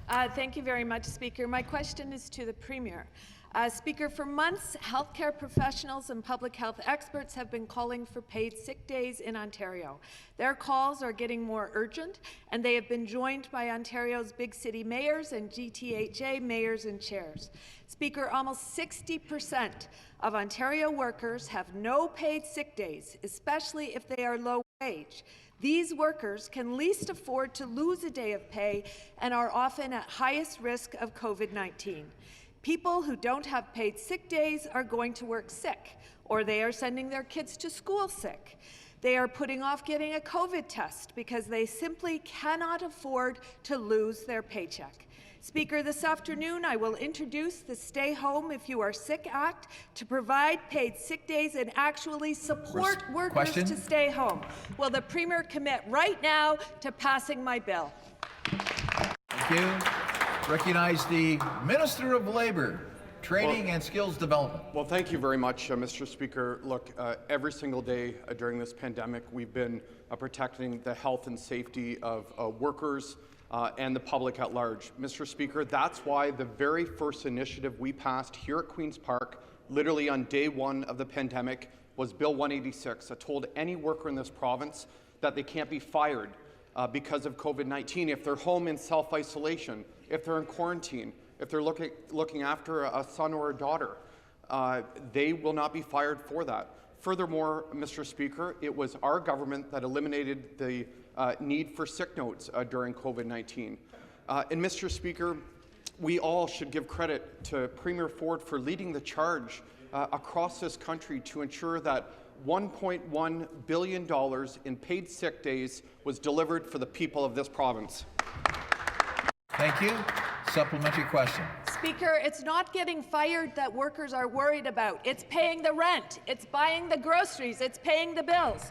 Thank you very much, Speaker. My question is to the Premier. Speaker, for months, healthcare professionals and public health experts have been calling for paid sick days in Ontario. Their calls are getting more urgent, and they have been joined by Ontario's big city mayors and GTHA mayors and chairs. Speaker, almost 60% of Ontario workers have no paid sick days, especially if they are low wage. These workers can least afford to lose a day of pay and are often at highest risk of COVID-19. People who don't have paid sick days are going to work sick, or they are sending their kids to school sick. They are putting off getting a COVID test because they simply cannot afford to lose their paycheck. Speaker, this afternoon I will introduce the Stay Home If You Are Sick Act to provide paid sick days and actually support workers to stay home. Will the Premier commit right now to passing my bill? Thank you. Recognize the Minister of Labour, Training and Skills Development. Well, thank you very much, Mr. Speaker. Look, every single day during this pandemic, we've been protecting the health and safety of workers and the public at large. Mr. Speaker, that's why the very first initiative we passed here at Queen's Park, literally on day one of the pandemic, was Bill 186. I told any worker in this province that they can't be fired because of COVID-19 if they're home in self-isolation, if they're in quarantine, if they're looking after a son or a daughter. They will not be fired for that. Furthermore, Mr. Speaker, it was our government that eliminated the need for sick notes during COVID-19. And Mr. Speaker, we all should give credit to Premier Ford for leading the charge across this country to ensure that $1.1 billion in paid sick days was delivered for the people of this province. Thank you. Supplementary question. Speaker, it's not getting fired that workers are worried about. It's paying the rent. It's buying the groceries. It's paying the bills.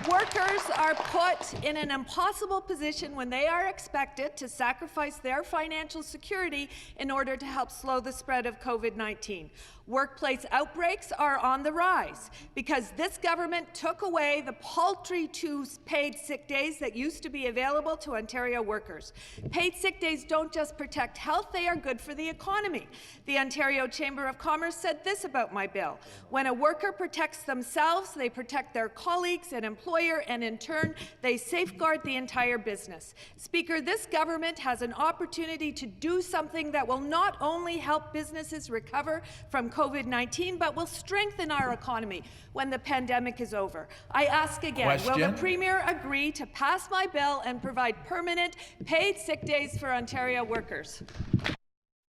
Workers are put in an impossible position when they are expected to sacrifice their financial security in order to help slow the spread of COVID-19. Workplace outbreaks are on the rise because this government took away the paltry 2 paid sick days that used to be available to Ontario workers. Paid sick days don't just protect health, they are good for the economy. The Ontario Chamber of Commerce said this about my bill: when a worker protects themselves, they protect their colleagues and employer, and in turn, they safeguard the entire business. Speaker, this government has an opportunity to do something that will not only help businesses recover from COVID-19, but will strengthen our economy when the pandemic is over. I ask again, will the Premier agree to pass my bill and provide permanent paid sick days for Ontario workers?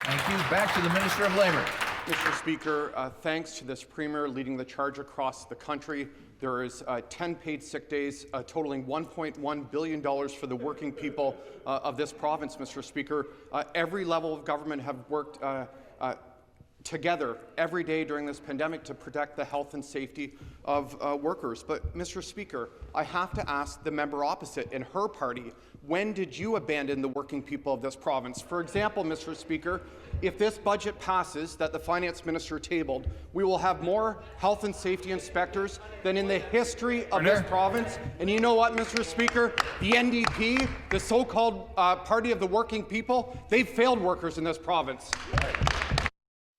Thank you. Back to the Minister of Labour. Mr. Speaker, thanks to this Premier leading the charge across the country, there is 10 paid sick days totaling $1.1 billion for the working people of this province, Mr. Speaker. Every level of government have worked together every day during this pandemic to protect the health and safety of workers. But, Mr. Speaker, I have to ask the member opposite and her party, when did you abandon the working people of this province? For example, Mr. Speaker, if this budget passes that the Finance Minister tabled, we will have more health and safety inspectors than in the history of this province. And you know what, Mr. Speaker? The NDP, the so-called party of the working people, they've failed workers in this province.